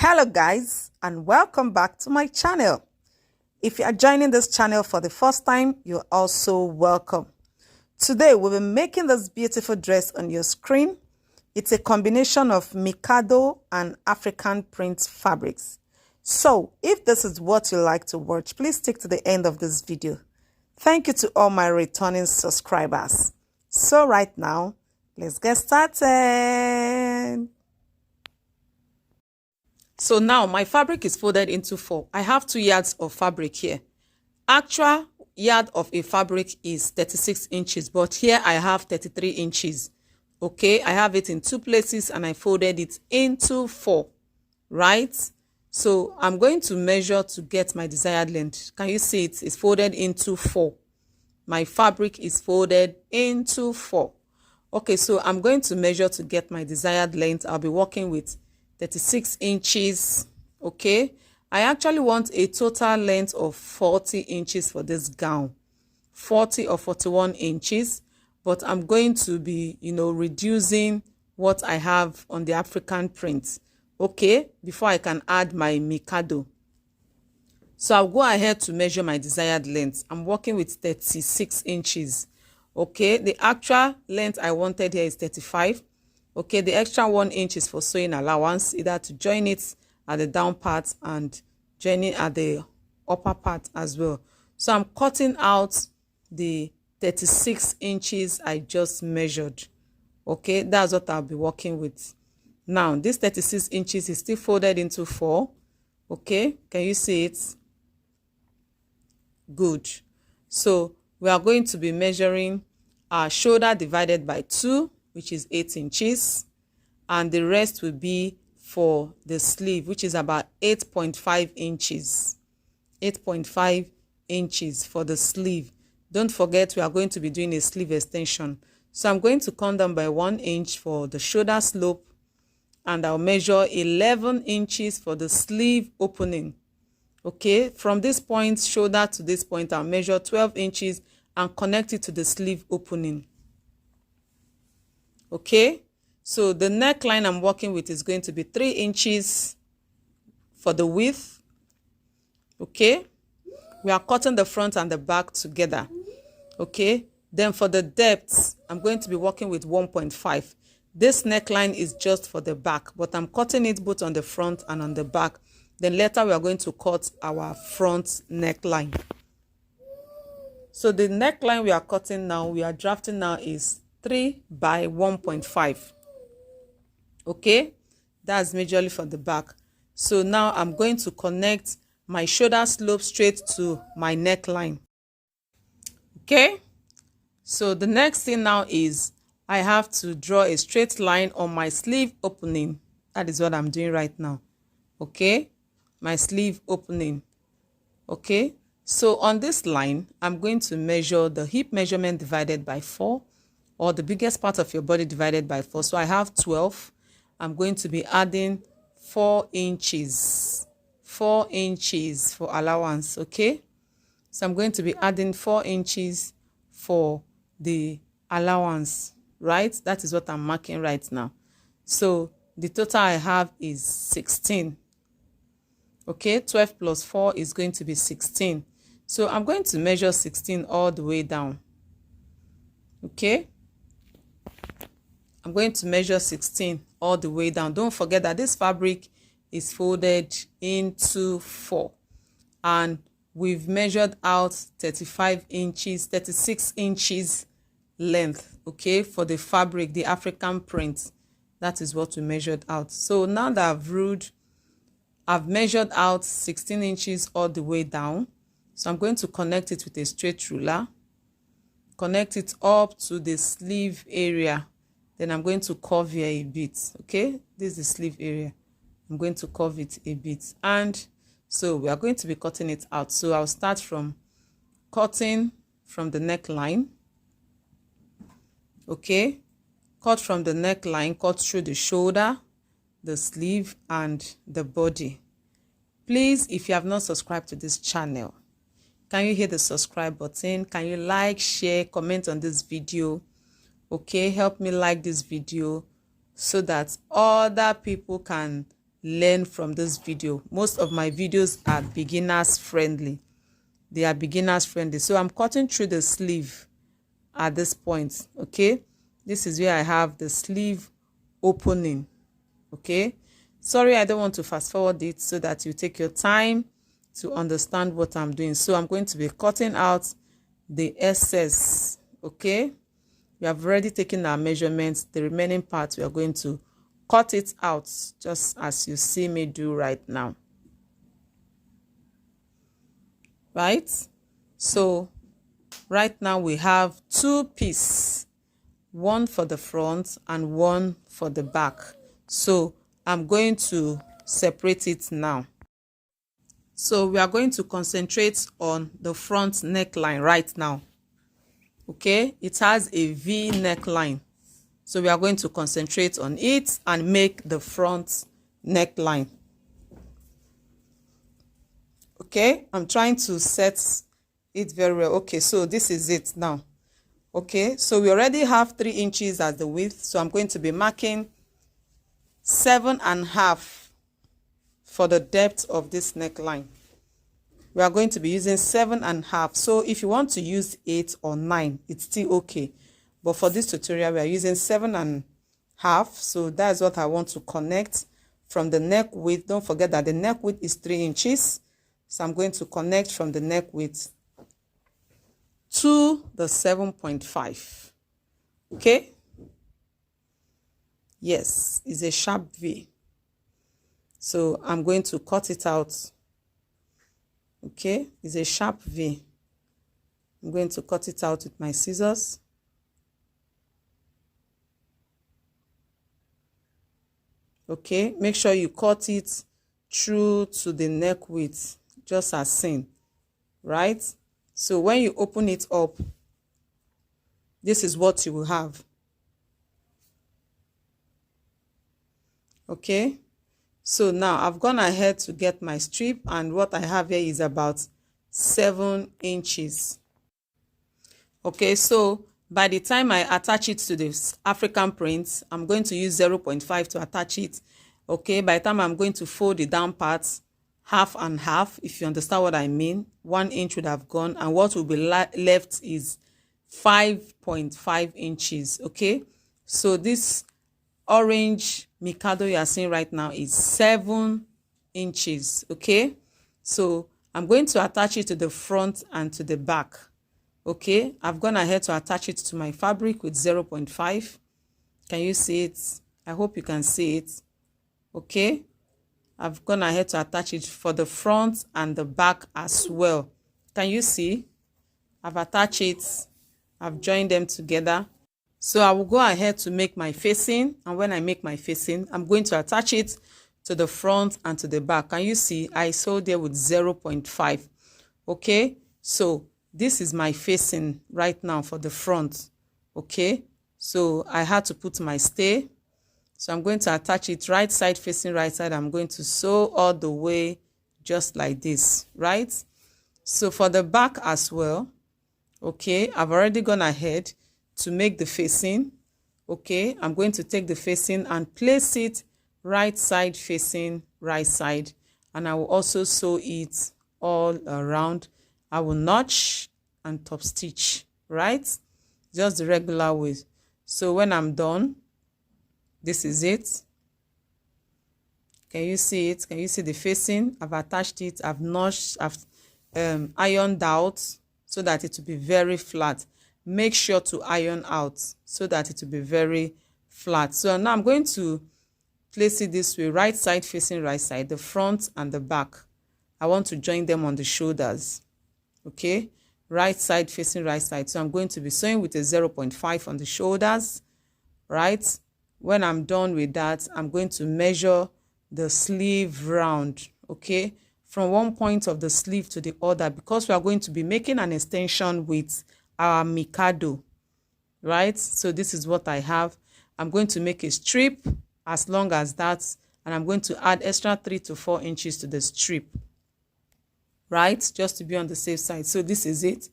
Hello guys, and welcome back to my channel. If you are joining this channel for the first time, you're also welcome. Today we'll be making this beautiful dress on your screen. It's a combination of Mikado and African print fabrics. So if this is what you like to watch, please stick to the end of this video. Thank you to all my returning subscribers. So right now, let's get started. So now my fabric is folded into 4. I have 2 yards of fabric here. Actual yard of a fabric is 36 inches, but here I have 33 inches. Okay, I have it in 2 places and I folded it into 4, right? So I'm going to measure to get my desired length. Can you see it? It's folded into 4. My fabric is folded into 4. Okay, so I'm going to measure to get my desired length. I'll be working with 36 inches. Okay, I actually want a total length of 40 inches for this gown, 40 or 41 inches, but I'm going to be reducing what I have on the African print, okay, before I can add my Mikado. So I'll go ahead to measure my desired length. I'm working with 36 inches. Okay, the actual length I wanted here is 35. Okay, the extra 1 inch is for sewing allowance, either to join it at the down part and joining at the upper part as well. So I'm cutting out the 36 inches I just measured. Okay, that's what I'll be working with. Now, this 36 inches is still folded into 4. Okay, can you see it? Good. So we are going to be measuring our shoulder divided by 2, which is 8 inches, and the rest will be for the sleeve, which is about 8.5 inches. 8.5 inches for the sleeve. Don't forget, we are going to be doing a sleeve extension. So I'm going to come down by 1 inch for the shoulder slope, and I'll measure 11 inches for the sleeve opening. Okay, from this point, shoulder to this point, I'll measure 12 inches and connect it to the sleeve opening. Okay, so the neckline I'm working with is going to be 3 inches for the width. Okay, we are cutting the front and the back together. Okay, then for the depth, I'm going to be working with 1.5. This neckline is just for the back, but I'm cutting it both on the front and on the back. Then later we are going to cut our front neckline. So the neckline we are cutting now, we are drafting now is 3 by 1.5. Okay, that's majorly for the back. So now I'm going to connect my shoulder slope straight to my neckline. Okay, so the next thing now is I have to draw a straight line on my sleeve opening. That is what I'm doing right now. Okay, my sleeve opening. Okay, so on this line, I'm going to measure the hip measurement divided by 4, or the biggest part of your body divided by 4. So I have 12. I'm going to be adding 4 inches. 4 inches for allowance, okay? So I'm going to be adding 4 inches for the allowance, right? That is what I'm marking right now. So the total I have is 16. Okay, 12 plus 4 is going to be 16. So I'm going to measure 16 all the way down. Okay, I'm going to measure 16 all the way down. Don't forget that this fabric is folded into 4, and we've measured out 35 inches, 36 inches length, okay, for the fabric, the African print. That is what we measured out. So now that I've measured out 16 inches all the way down. So I'm going to connect it with a straight ruler, connect it up to the sleeve area. Then I'm going to curve here a bit. Okay, this is the sleeve area. I'm going to curve it a bit, and so we are going to be cutting it out. So I'll start from cutting from the neckline. Okay, cut from the neckline, cut through the shoulder, the sleeve, and the body. Please, if you have not subscribed to this channel, can you hit the subscribe button? Can you like, share, comment on this video? Okay, help me like this video so that other people can learn from this video. Most of my videos are beginners friendly. They are beginners friendly. So I'm cutting through the sleeve at this point. Okay, this is where I have the sleeve opening. Okay, sorry, I don't want to fast forward it so that you take your time to understand what I'm doing. So I'm going to be cutting out the excess. Okay, we have already taken our measurements. The remaining part, we are going to cut it out just as you see me do right now. Right, so right now we have two pieces, one for the front and one for the back. So I'm going to separate it now. So we are going to concentrate on the front neckline right now. Okay, it has a V neckline. So we are going to concentrate on it and make the front neckline. Okay, I'm trying to set it very well. Okay, so this is it now. Okay, so we already have 3 inches as the width. So I'm going to be marking 7.5 for the depth of this neckline. We are going to be using 7.5. So if you want to use 8 or 9, it's still okay. But for this tutorial, we are using 7.5. So that's what I want to connect from the neck width. Don't forget that the neck width is 3 inches. So I'm going to connect from the neck width to the 7.5. Okay. Yes, it's a sharp V. So I'm going to cut it out. Okay, it's a sharp V. I'm going to cut it out with my scissors. Okay, make sure you cut it through to the neck width, just as seen, right? So when you open it up, this is what you will have. Okay, so now I've gone ahead to get my strip, and what I have here is about 7 inches. Okay, so by the time I attach it to this African print, I'm going to use 0.5 to attach it. Okay, by the time I'm going to fold the down parts, half and half, if you understand what I mean, 1 inch would have gone, and what will be left is 5.5 inches. Okay, so this orange Mikado you are seeing right now is 7 inches. Okay, so I'm going to attach it to the front and to the back. Okay, I've gone ahead to attach it to my fabric with 0.5. Can you see it? I hope you can see it. Okay, I've gone ahead to attach it for the front and the back as well. Can you see? I've attached it. I've joined them together. So I will go ahead to make my facing, and when I make my facing, I'm going to attach it to the front and to the back. Can you see? I sewed there with 0.5. Okay, so this is my facing right now for the front. Okay, so I had to put my stay. So I'm going to attach it right side facing right side. I'm going to sew all the way just like this, right? So for the back as well, okay, I've already gone ahead to make the facing. Okay, I'm going to take the facing and place it right side facing right side, and I will also sew it all around. I will notch and top stitch, right? Just the regular way. So when I'm done, this is it. Can you see it? Can you see the facing? I've attached it, I've notched, I've ironed out so that it will be very flat. Make sure to iron out so that it will be very flat. So now I'm going to place it this way, right side facing right side, the front and the back. I want to join them on the shoulders. Okay, right side facing right side. So I'm going to be sewing with a 0.5 on the shoulders, right? When I'm done with that, I'm going to measure the sleeve round, okay, from one point of the sleeve to the other, because we are going to be making an extension with our Mikado, right? So this is what I have. I'm going to make a strip as long as that, and I'm going to add extra 3 to 4 inches to the strip, right, just to be on the safe side. So this is it.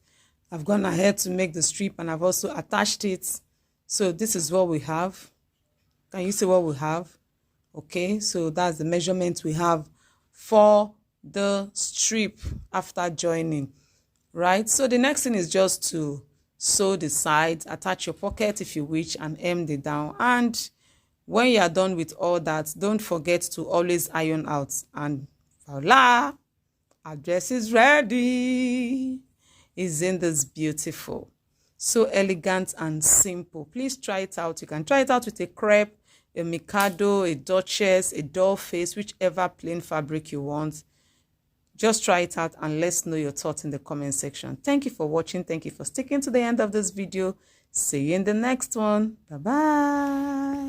I've gone ahead to make the strip, and I've also attached it. So this is what we have. Can you see what we have? Okay, so that's the measurement we have for the strip after joining, right? So the next thing is just to sew the sides, attach your pocket if you wish, and hem it down. And when you are done with all that, don't forget to always iron out. And voila, our dress is ready. Isn't this beautiful? So elegant and simple. Please try it out. You can try it out with a crepe, a Mikado, a Duchess, a doll face, whichever plain fabric you want. Just try it out and let's know your thoughts in the comment section. Thank you for watching. Thank you for sticking to the end of this video. See you in the next one. Bye-bye.